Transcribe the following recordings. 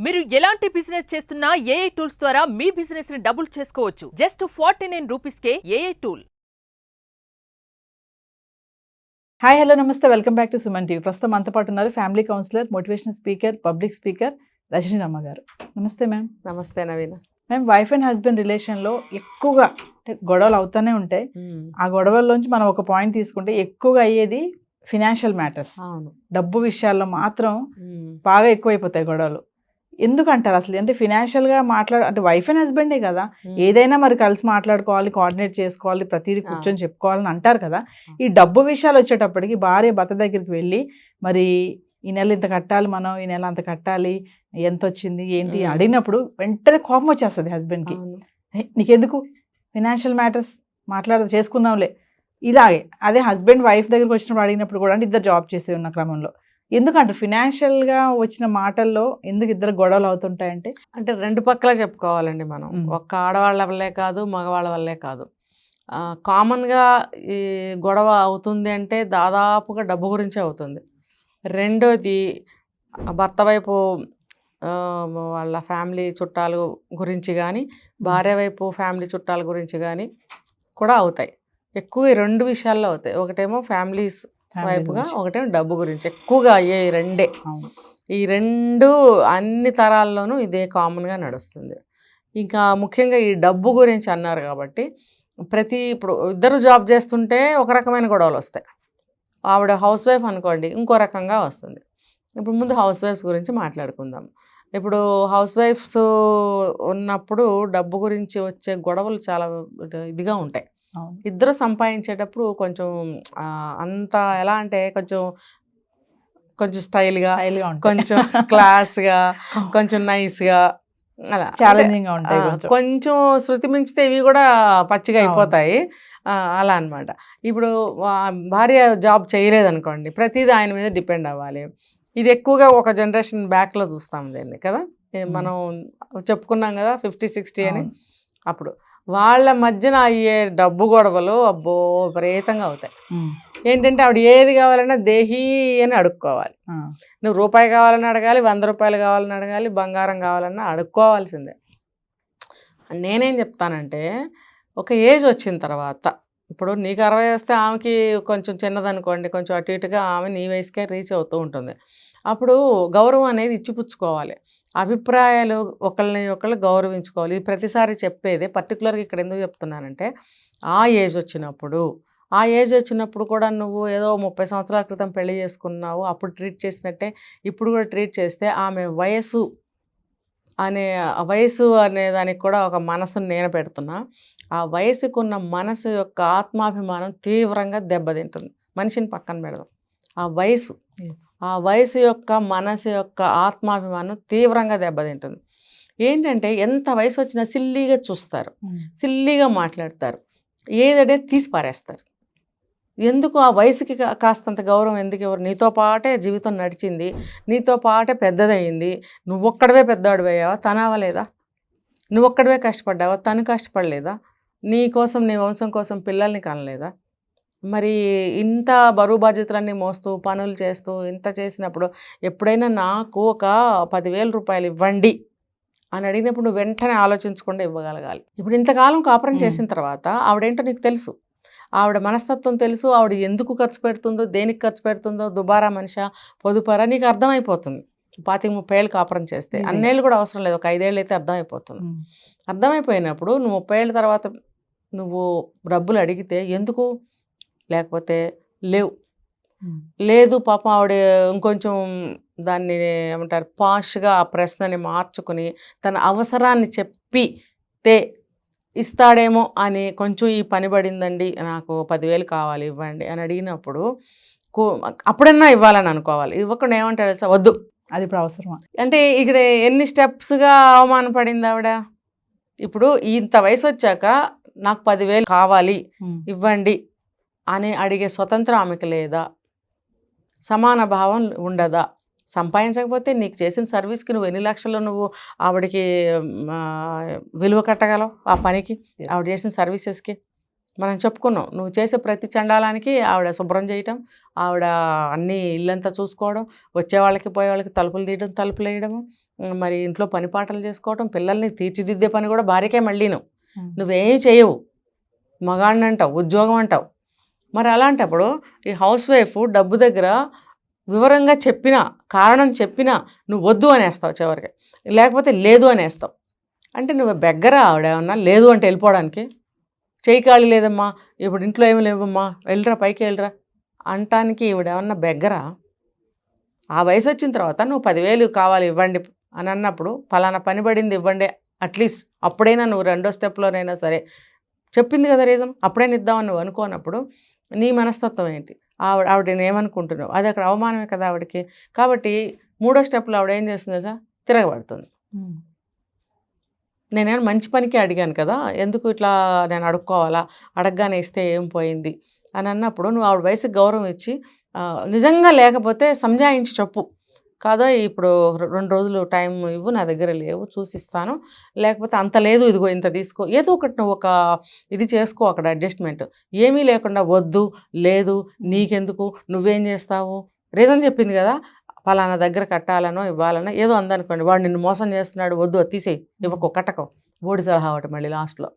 మీరు ఎలాంటి బిజినెస్ చేస్తున్నా ఏఐ టూల్స్ ద్వారా మీ బిజినెస్ ని డబుల్ చేసుకోవచ్చు. జస్ట్ 49 రూపీస్కే ఏఐ టూల్. హాయ్ హలో నమస్తే, welcome back to Suman TV. ప్రస్తుతం మనతో పాటు ఉన్నారు family counsellor, motivational speaker, public speaker Rajani Ramma గారు. నమస్తే మ్యామ్. నమస్తే Naveena. Ma'am, wife and husband రిలేషన్లో ఎక్కువగా గొడవలు అవుతూనే ఉంటాయి. ఆ గొడవల్లోంచి మనం ఒక పాయింట్ తీసుకుంటే ఎక్కువగా అయ్యేది ఫినాన్షియల్ మ్యాటర్స్. డబ్బు విషయాల్లో మాత్రం బాగా ఎక్కువైపోతాయి గొడవలు. ఎందుకంటారు అసలు? అంటే ఫినాన్షియల్గా అంటే వైఫ్ అండ్ హస్బెండే కదా, ఏదైనా మరి కలిసి మాట్లాడుకోవాలి, కోఆర్డినేట్ చేసుకోవాలి, ప్రతిదీ కూర్చొని చెప్పుకోవాలని అంటారు కదా. ఈ డబ్బు విషయాలు వచ్చేటప్పటికి భార్య భర్త దగ్గరికి వెళ్ళి మరి ఈ నెల ఇంత కట్టాలి, మనం ఈ నెల అంత కట్టాలి, ఎంత వచ్చింది ఏంటి అడిగినప్పుడు వెంటనే కోపం వచ్చేస్తుంది హస్బెండ్కి. నీకెందుకు ఫినాన్షియల్ మ్యాటర్స్ చేసుకుందాంలే ఇలాగే. అదే హస్బెండ్ వైఫ్ దగ్గరికి వచ్చినప్పుడు అడిగినప్పుడు కూడా, అంటే ఇద్దరు జాబ్ చేసే ఉన్న క్రమంలో ఎందుకంటే ఫినాన్షియల్గా వచ్చిన మాటల్లో ఎందుకు ఇద్దరు గొడవలు అవుతుంటాయంటే, అంటే రెండు పక్కల చెప్పుకోవాలండి మనం. ఒక్క ఆడవాళ్ళ వల్లే కాదు, మగవాళ్ళ వల్లే కాదు. కామన్గా ఈ గొడవ అవుతుంది అంటే దాదాపుగా డబ్బు గురించే అవుతుంది. రెండోది భర్త వైపు వాళ్ళ ఫ్యామిలీ చుట్టాలు గురించి కానీ, భార్య వైపు ఫ్యామిలీ చుట్టాల గురించి కానీ కూడా అవుతాయి. ఎక్కువ ఈ రెండు విషయాల్లో అవుతాయి. ఒకటేమో ఫ్యామిలీస్ వైపుగా, ఒకటేమో డబ్బు గురించి ఎక్కువగా అయ్యే రెండే. ఈ రెండు అన్ని తరాల్లోనూ ఇదే కామన్గా నడుస్తుంది. ఇంకా ముఖ్యంగా ఈ డబ్బు గురించి అన్నారు కాబట్టి, ఇప్పుడు ఇద్దరు జాబ్ చేస్తుంటే ఒక రకమైన గొడవలు వస్తాయి. ఆవిడ హౌస్ వైఫ్ అనుకోండి, ఇంకో రకంగా వస్తుంది. ఇప్పుడు ముందు హౌస్ వైఫ్స్ గురించి మాట్లాడుకుందాం. ఇప్పుడు హౌస్ వైఫ్స్ ఉన్నప్పుడు డబ్బు గురించి వచ్చే గొడవలు చాలా ఇదిగా ఉంటాయి. ఇద్దరు సంపాదించేటప్పుడు కొంచెం అంత ఎలా అంటే కొంచెం స్టైల్గా, కొంచెం క్లాస్గా, కొంచెం నైస్గా, అలా ఛాలెంజింగ్గా ఉంటాయి. కొంచెం శృతి మించితే ఇవి కూడా పచ్చిగా అయిపోతాయి. అలా అనమాట. ఇప్పుడు భార్య జాబ్ చేయలేదనుకోండి, ప్రతిదీ ఆయన మీద డిపెండ్ అవ్వాలి. ఇది ఎక్కువగా ఒక జనరేషన్ బ్యాక్లో చూస్తాం దీన్ని కదా. మనం చెప్పుకున్నాం కదా 50-60 అని. అప్పుడు వాళ్ళ మధ్యన అయ్యే డబ్బు గొడవలు అబ్బో విపరీతంగా అవుతాయి. ఏంటంటే ఆవిడ ఏది కావాలన్నా దేహీ అని అడుక్కోవాలి. నువ్వు రూపాయి కావాలని అడగాలి, 100 రూపాయలు కావాలని అడగాలి, బంగారం కావాలన్నా అడుక్కోవాల్సిందే. నేనేం చెప్తానంటే, ఒక ఏజ్ వచ్చిన తర్వాత, ఇప్పుడు నీకు 60 వస్తే ఆమెకి కొంచెం చిన్నదనుకోండి, కొంచెం అటు ఇటుగా ఆమె నీ వయసుకే రీచ్ అవుతూ ఉంటుంది. అప్పుడు గౌరవం అనేది ఇచ్చిపుచ్చుకోవాలి. అభిప్రాయాలు ఒకళ్ళు గౌరవించుకోవాలి. ఇది ప్రతిసారి చెప్పేదే. పర్టికులర్గా ఇక్కడ ఎందుకు చెప్తున్నానంటే, ఆ ఏజ్ వచ్చినప్పుడు కూడా నువ్వు ఏదో 30 సంవత్సరాల క్రితం పెళ్లి చేసుకున్నావు, అప్పుడు ట్రీట్ చేసినట్టే ఇప్పుడు కూడా ట్రీట్ చేస్తే, ఆమె వయసు అనే దానికి కూడా ఒక మనసును నేను పెడుతున్నా. ఆ వయసుకున్న మనసు యొక్క ఆత్మాభిమానం తీవ్రంగా దెబ్బతింటుంది. మనిషిని పక్కన పెడదాం, ఆ వయసు యొక్క మనసు యొక్క ఆత్మాభిమానం తీవ్రంగా దెబ్బతింటుంది. ఏంటంటే ఎంత వయసు వచ్చినా సిల్లీగా చూస్తారు, సిల్లీగా మాట్లాడతారు, ఏదైతే తీసి పారేస్తారు. ఎందుకు ఆ వయసుకి కాస్తంత గౌరవం ఎందుకు ఎవరు? నీతో పాటే జీవితం నడిచింది, నీతో పాటే పెద్దదయ్యింది. నువ్వొక్కడవే పెద్దవాడిపోయావా? తను అవ్వలేదా? నువ్వొక్కడవే కష్టపడ్డావా? తను కష్టపడలేదా? నీ కోసం, నీ వంశం కోసం పిల్లల్ని కనలేదా? మరి ఇంత బరువు బాధ్యతలన్నీ మోస్తూ పనులు చేస్తూ ఇంత చేసినప్పుడు ఎప్పుడైనా నాకు ఒక 10,000 రూపాయలు ఇవ్వండి అని అడిగినప్పుడు నువ్వు వెంటనే ఆలోచించకుండా ఇవ్వగలగాలి. ఇప్పుడు ఇంతకాలం కాపురం చేసిన తర్వాత ఆవిడేంటో నీకు తెలుసు, ఆవిడ మనస్తత్వం తెలుసు, ఆవిడ ఎందుకు ఖర్చు పెడుతుందో, దేనికి ఖర్చు పెడుతుందో, దుబారా మనిషా పొదుపారా నీకు అర్థమైపోతుంది. 25-30 ఏళ్ళు కాపురం చేస్తే, అన్నేళ్ళు కూడా అవసరం లేదు, ఒక 5 ఏళ్ళు అయితే అర్థమైపోతుంది. అర్థమైపోయినప్పుడు నువ్వు 30 ఏళ్ళ తర్వాత నువ్వు డబ్బులు అడిగితే ఎందుకు, లేకపోతే లేదు పాపం ఆవిడ ఇంకొంచెం దాన్ని ఏమంటారు పాష్గా ఆ ప్రశ్నని మార్చుకుని తన అవసరాన్ని చెప్పితే ఇస్తాడేమో అని కొంచెం ఈ పని పడిందండి, నాకు 10,000 కావాలి ఇవ్వండి అని అడిగినప్పుడు అప్పుడన్నా ఇవ్వాలని అనుకోవాలి. ఇవ్వకుండా ఏమంటాడు సార్ వద్దు, అది ఇప్పుడు అవసరమా అంటే ఇక్కడ ఎన్ని స్టెప్స్గా అవమానపడింది ఆవిడ. ఇప్పుడు ఇంత వయసు వచ్చాక నాకు 10,000 కావాలి ఇవ్వండి అని అడిగే స్వతంత్రం ఆమెకు లేదా? సమాన భావం ఉండదా? సంపాదించకపోతే నీకు చేసిన సర్వీస్కి నువ్వు ఎన్ని లక్షలు నువ్వు ఆవిడకి విలువ కట్టగలవు? ఆ పనికి, ఆవిడ చేసిన సర్వీసెస్కి. మనం చెప్పుకున్నాం, నువ్వు చేసే ప్రతి చండాలానికి ఆవిడ శుభ్రం చేయటం, ఆవిడ అన్నీ ఇల్లంతా చూసుకోవడం, వచ్చే వాళ్ళకి పోయే వాళ్ళకి తలుపులు తీయడం, తలుపులు వేయడము, మరి ఇంట్లో పని పాటలు చేసుకోవటం, పిల్లల్ని తీర్చిదిద్దే పని కూడా భార్యకే మళ్ళీను. నువ్వేం చేయవు, మగాడిని అంటావు, ఉద్యోగం అంటావు. మరి అలాంటప్పుడు ఈ హౌస్ వైఫ్ డబ్బు దగ్గర వివరంగా చెప్పినా, కారణం చెప్పినా నువ్వు వద్దు అనేస్తావు చివరికి, లేకపోతే లేదు అనేస్తావు. అంటే నువ్వు బెగ్గర ఆవిడేమన్నా లేదు అంటే వెళ్ళిపోవడానికి, చేయి ఖాళీ లేదమ్మా, ఇప్పుడు ఇంట్లో ఏమి లేవమ్మా, వెళ్ళరా పైకి వెళ్ళరా అంటానికి ఈవిడేమన్నా బెగ్గరా? ఆ వయసు వచ్చిన తర్వాత నువ్వు 10,000 కావాలి ఇవ్వండి అని అన్నప్పుడు, ఫలానా పని పడింది ఇవ్వండి, అట్లీస్ట్ అప్పుడైనా నువ్వు రెండో స్టెప్లోనైనా సరే చెప్పింది కదా రీజన్, అప్పుడైనా ఇద్దామని నువ్వు అనుకోనప్పుడు నీ మనస్తత్వం ఏంటి? ఆవిడని ఏమనుకుంటున్నావు? అది అక్కడ అవమానమే కదా ఆవిడకి. కాబట్టి మూడో స్టెప్లో ఆవిడ ఏం చేస్తుంది సార్, తిరగబడుతుంది. నేనేమో మంచి పనికి అడిగాను కదా, ఎందుకు ఇట్లా నేను అడుక్కోవాలా, అడగగానే ఇస్తే ఏం పోయింది అని అన్నప్పుడు నువ్వు ఆవిడ వయసుకి గౌరవం ఇచ్చి నిజంగా లేకపోతే సంజాయించి చెప్పు, కాదో ఇప్పుడు 2 రోజులు టైం ఇవ్వు, నా దగ్గర లేవు చూసిస్తాను, లేకపోతే అంత లేదు ఇదిగో ఇంత తీసుకో, ఏదో ఒకటి నువ్వు ఒక ఇది చేసుకో అక్కడ అడ్జస్ట్మెంట్. ఏమీ లేకుండా వద్దు లేదు నీకెందుకు నువ్వేం చేస్తావు, రీజన్ చెప్పింది కదా, ఫలానా దగ్గర కట్టాలనో ఇవ్వాలనో ఏదో అందనుకోండి, వాడు నిన్ను మోసం చేస్తున్నాడు, వద్దు అది తీసేయి, ఇవ్వకో కట్టకో, బోడి సలహా ఒకటి మళ్ళీ లాస్ట్లో.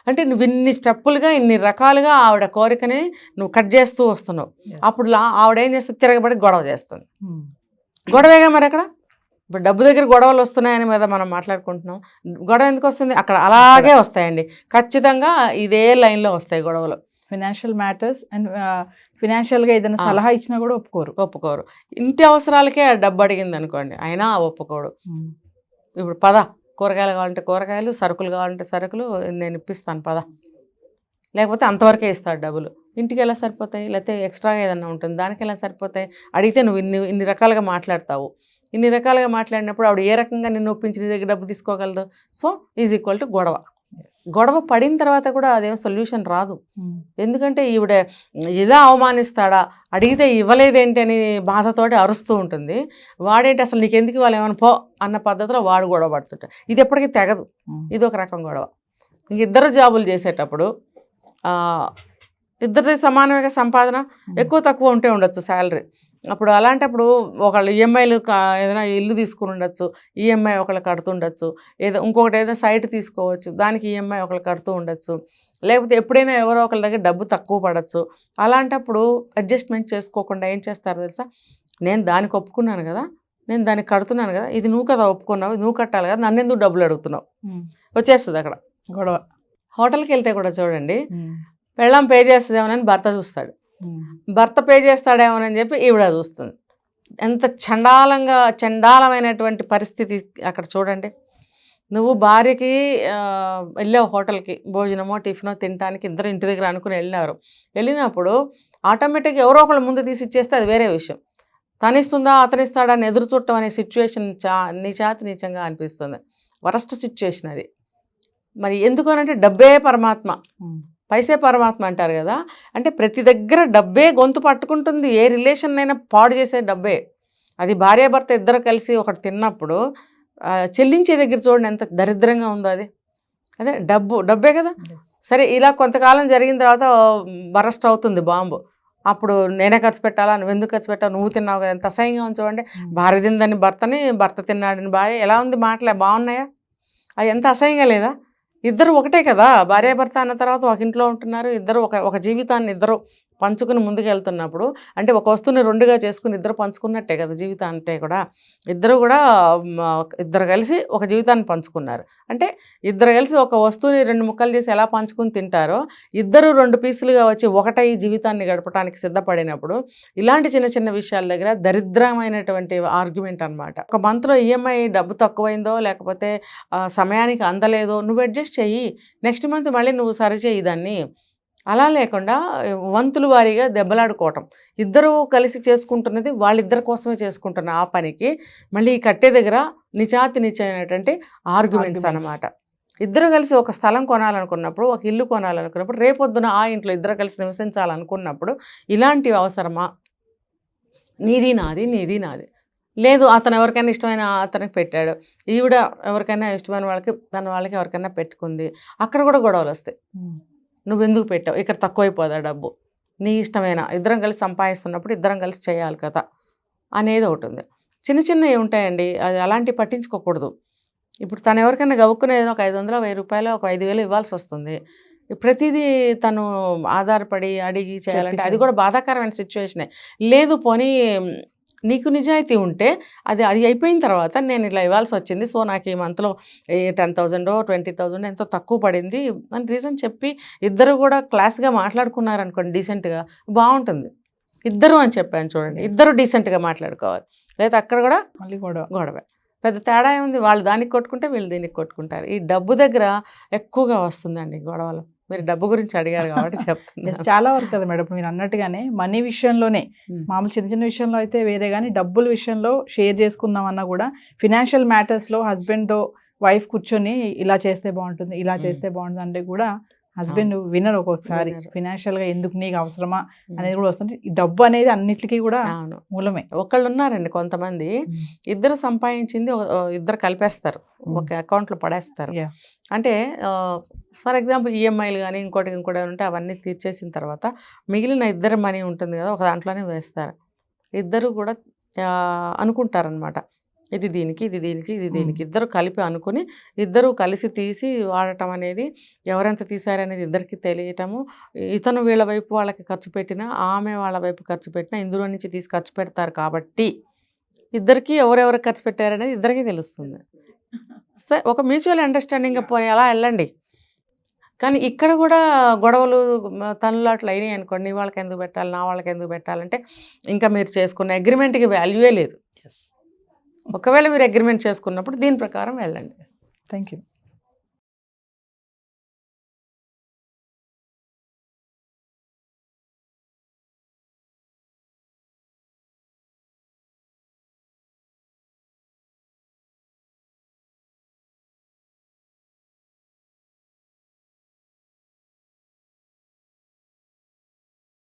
అంటే నువ్వు ఇన్ని స్టెప్పులుగా ఇన్ని రకాలుగా ఆవిడ కోరికని నువ్వు కట్ చేస్తూ వస్తున్నావు. అప్పుడు ఆవిడ ఏం చేస్తుంది, తిరగబడి గొడవ చేస్తుంది. గొడవేగా మరి అక్కడ ఇప్పుడు డబ్బు దగ్గర గొడవలు వస్తున్నాయని మీద మనం మాట్లాడుకుంటున్నాం. గొడవ ఎందుకు వస్తుంది? అక్కడ అలాగే వస్తాయండి, ఖచ్చితంగా ఇదే లైన్లో వస్తాయి గొడవలు. ఫినాన్షియల్ మ్యాటర్స్ అండ్ ఫినాన్షియల్గా ఏదైనా సలహా ఇచ్చినా కూడా ఒప్పుకోరు. ఇంటి అవసరాలకే డబ్బు అడిగింది అనుకోండి, అయినా ఒప్పుకోడు. ఇప్పుడు పద, కూరగాయలు కావాలంటే కూరగాయలు, సరుకులు కావాలంటే సరుకులు నేను ఇప్పిస్తాను పద, లేకపోతే అంతవరకే ఇస్తాడు డబ్బులు. ఇంటికి ఎలా సరిపోతాయి, లేకపోతే ఎక్స్ట్రాగా ఏదన్నా ఉంటుంది దానికి ఎలా సరిపోతాయి? అడిగితే నువ్వు ఇన్ని రకాలుగా మాట్లాడతావు. ఇన్ని రకాలుగా మాట్లాడినప్పుడు ఆవిడ ఏ రకంగా నిన్ను ఒప్పించి నీ దగ్గర డబ్బు తీసుకోగలదు? సో ఈజ్ ఈక్వల్ టు గొడవ. గొడవ పడిన తర్వాత కూడా అదేం సొల్యూషన్ రాదు. ఎందుకంటే ఈవిడ ఇలా అవమానిస్తాడా, అడిగితే ఇవ్వలేదేంటి అని బాధతోటి అరుస్తూ ఉంటుంది. వాడేంటి అసలు నీకెందుకు ఇవ్వాలి, ఏమైనా పో అన్న పద్ధతిలో వాడు గొడవ పడుతుంటాడు. ఇది ఎప్పటికీ తెగదు, ఇది ఒక రకం గొడవ. ఇంక ఇద్దరు జాబులు చేసేటప్పుడు ఇద్దరిది సమానమేగా సంపాదన, ఎక్కువ తక్కువ ఉంటే ఉండొచ్చు శాలరీ. అప్పుడు అలాంటప్పుడు ఒకళ్ళు ఈఎంఐలు ఏదైనా ఇల్లు తీసుకుని ఉండొచ్చు, ఈఎంఐ ఒకళ్ళు కడుతుండొచ్చు, ఇంకొకటి ఏదైనా సైట్ తీసుకోవచ్చు, దానికి ఈఎంఐ ఒకళ్ళు కడుతూ ఉండొచ్చు, లేకపోతే ఎప్పుడైనా ఎవరో ఒకళ్ళ దగ్గర డబ్బు తక్కువ పడవచ్చు. అలాంటప్పుడు అడ్జస్ట్మెంట్ చేసుకోకుండా ఏం చేస్తారో తెలుసా, నేను దానికి ఒప్పుకున్నాను కదా, నేను దానికి కడుతున్నాను కదా, ఇది నువ్వు కదా ఒప్పుకున్నావు, నువ్వు కట్టాలి కదా, నన్ను ఎందుకు డబ్బులు అడుగుతున్నావు, వచ్చేస్తుంది అక్కడ గొడవ. హోటల్కి వెళ్తే కూడా చూడండి, పెళ్ళాం పే చేస్తుందేమోనని భర్త చూస్తాడు, భర్త పే చేస్తాడేమోనని చెప్పి ఈవిడ చూస్తుంది. ఎంత చండాలమైనటువంటి పరిస్థితి అక్కడ చూడండి. నువ్వు భార్యకి వెళ్ళావు హోటల్కి, భోజనమో టిఫినో తినడానికి, ఇద్దరు ఇంటి దగ్గర అనుకుని వెళ్ళినప్పుడు ఆటోమేటిక్గా ఎవరో ఒకళ్ళు ముందు తీసి ఇచ్చేస్తే అది వేరే విషయం. తనిస్తుందా అతనిస్తాడా అని ఎదురు చూడటం అనే సిచ్యువేషన్ నీచంగా అనిపిస్తుంది. వరస్ట్ సిచ్యువేషన్ అది. మరి ఎందుకనంటే డబ్బే పరమాత్మ, పైసే పరమాత్మ అంటారు కదా. అంటే ప్రతి దగ్గర డబ్బే గొంతు పట్టుకుంటుంది. ఏ రిలేషన్ అయినా పాడు చేసే డబ్బే. అది భార్యాభర్త ఇద్దరు కలిసి ఒకటి తిన్నప్పుడు చెల్లించే దగ్గర చూడండి ఎంత దరిద్రంగా ఉందో అది. అదే డబ్బే కదా. సరే ఇలా కొంతకాలం జరిగిన తర్వాత బరస్ట్ అవుతుంది బాంబు. అప్పుడు నేనే ఖర్చు పెట్టాలా, నువ్వెందుకు ఖర్చు పెట్టావు, నువ్వు తిన్నావు కదా, ఎంత అసహ్యంగా ఉంది చూడండి. భార్య తిందని భర్తని, భర్త తిన్నాడని భార్య, ఎలా ఉంది మాటలే, బాగున్నాయా? అవి ఎంత అసహ్యంగా లేదా? ఇద్దరు ఒకటే కదా, భార్యాభర్త అన్న తర్వాత ఒక ఇంట్లో ఉంటున్నారు, ఇద్దరు ఒక జీవితాన్ని ఇద్దరు పంచుకుని ముందుకు వెళ్తున్నప్పుడు, అంటే ఒక వస్తువుని రెండుగా చేసుకుని ఇద్దరు పంచుకున్నట్టే కదా జీవితం అంటే కూడా. ఇద్దరు కలిసి ఒక జీవితాన్ని పంచుకున్నారు అంటే, ఇద్దరు కలిసి ఒక వస్తువుని 2 ముక్కలు చేసి ఎలా పంచుకుని తింటారో, ఇద్దరు 2 పీసులుగా వచ్చి ఒకటై జీవితాన్ని గడపడానికి సిద్ధపడినప్పుడు, ఇలాంటి చిన్న చిన్న విషయాల దగ్గర దరిద్రమైనటువంటి ఆర్గ్యుమెంట్ అనమాట. ఒక మంత్లో ఈఎంఐ డబ్బు తక్కువైందో, లేకపోతే సమయానికి అందలేదో, నువ్వు అడ్జస్ట్ చెయ్యి, నెక్స్ట్ మంత్ మళ్ళీ నువ్వు సరిచేయి దాన్ని. అలా లేకుండా వంతుల వారీగా దెబ్బలాడుకోవటం. ఇద్దరు కలిసి చేసుకుంటున్నది వాళ్ళిద్దరి కోసమే చేసుకుంటున్న ఆ పనికి మళ్ళీ కట్టే దగ్గర నిశ్చయమైనటువంటి ఆర్గ్యుమెంట్స్ అన్నమాట. ఇద్దరు కలిసి ఒక స్థలం కొనాలనుకున్నప్పుడు, ఒక ఇల్లు కొనాలనుకున్నప్పుడు, రేపొద్దున ఆ ఇంట్లో ఇద్దరు కలిసి నివసించాలనుకున్నప్పుడు ఇలాంటివి అవసరమా? నీది నాది లేదు, అతను ఎవరికైనా ఇష్టమైన అతనికి పెట్టాడు, ఈవిడ ఎవరికైనా ఇష్టమైన వాళ్ళకి ఎవరికైనా పెట్టుకుంది, అక్కడ కూడా గొడవలు వస్తాయి. నువ్వెందుకు పెట్టావు, ఇక్కడ తక్కువైపోదా డబ్బు, నీ ఇష్టమైన, ఇద్దరం కలిసి సంపాదిస్తున్నప్పుడు ఇద్దరం కలిసి చేయాలి కదా అనేది ఒకటి ఉంది. చిన్న చిన్నవి ఉంటాయండి, అది అలాంటివి పట్టించుకోకూడదు. ఇప్పుడు తను ఎవరికైనా గవ్వుకునేది ఒక 500 1000 రూపాయలు ఒక 5000 ఇవ్వాల్సి వస్తుంది. ప్రతిదీ తను ఆధారపడి అడిగి చేయాలంటే అది కూడా బాధాకరమైన సిచ్యువేషనే. లేదు పోనీ నీకు నిజాయితీ ఉంటే అది అయిపోయిన తర్వాత నేను ఇలా ఇవ్వాల్సి వచ్చింది, సో నాకు ఈ మంత్లో 10,000 20,000 ఎంతో తక్కువ పడింది అని రీజన్ చెప్పి ఇద్దరు కూడా క్లాస్గా మాట్లాడుకున్నారనుకోండి డీసెంట్గా, బాగుంటుంది. ఇద్దరు అని చెప్పాను చూడండి, ఇద్దరు డీసెంట్గా మాట్లాడుకోవాలి. లేదా అక్కడ కూడా మళ్ళీ గొడవ. పెద్ద తేడా ఏముంది, వాళ్ళు దానికి కొట్టుకుంటే వీళ్ళు దీనికి కొట్టుకుంటారు. ఈ డబ్బు దగ్గర ఎక్కువగా వస్తుందండి గొడవలు. మీరు డబ్బు గురించి అడిగారు కాబట్టి చెప్తున్నాను. చాలా వరకు కదా మేడం, మీరు అన్నట్టుగానే మనీ విషయంలోనే, మామూలు చిన్న చిన్న విషయంలో అయితే వేరే, కానీ డబ్బుల విషయంలో షేర్ చేసుకుందామన్నా కూడా ఫినాన్షియల్ మ్యాటర్స్లో హస్బెండ్తో వైఫ్ కూర్చొని ఇలా చేస్తే బాగుంటుంది, ఇలా చేస్తే బాగుంటుంది అంటే కూడా హస్బెండ్ వినరు ఒక్కొక్కసారి. ఫినాన్షియల్ గా ఎందుకు నీకు అవసరమా అనేది కూడా వస్తుంది. ఈ డబ్బు అనేది అన్నిటికీ కూడా మూలమే. ఒకళ్ళు ఉన్నారండి కొంతమంది, ఇద్దరు సంపాదించింది ఇద్దరు కలిపేస్తారు, ఒక అకౌంట్లో పడేస్తారు. అంటే ఫర్ ఎగ్జాంపుల్ ఈఎంఐలు కానీ ఇంకోటి ఉంటే అవన్నీ తీర్చేసిన తర్వాత మిగిలిన ఇద్దరు మనీ ఉంటుంది కదా, ఒక దాంట్లోనే వేస్తారు. ఇద్దరు కూడా అనుకుంటారనమాట, ఇది దీనికి ఇది దీనికి ఇది దీనికి, ఇద్దరు కలిపి అనుకుని ఇద్దరు కలిసి తీసి వాడటం అనేది, ఎవరెంత తీశారనేది ఇద్దరికి తెలియటము. ఇతను వీళ్ళ వైపు వాళ్ళకి ఖర్చు పెట్టినా, ఆమె వాళ్ళ వైపు ఖర్చు పెట్టినా ఇందులో నుంచి తీసి ఖర్చు పెడతారు కాబట్టి ఇద్దరికి ఎవరెవరు ఖర్చు పెట్టారనేది ఇద్దరికీ తెలుస్తుంది. సరే, ఒక మ్యూచువల్ అండర్స్టాండింగ్ పోనీ అలా వెళ్ళండి. కానీ ఇక్కడ కూడా గొడవలు తనులాట్లు అయినాయి అనుకోండి, నీ వాళ్ళకి ఎందుకు పెట్టాలి, నా వాళ్ళకి ఎందుకు పెట్టాలంటే ఇంకా మీరు చేసుకున్న అగ్రిమెంట్కి వాల్యూయే లేదు. ఒకవేళ మీరు అగ్రిమెంట్ చేసుకున్నప్పుడు దీని ప్రకారం వెళ్ళండి. Thank you.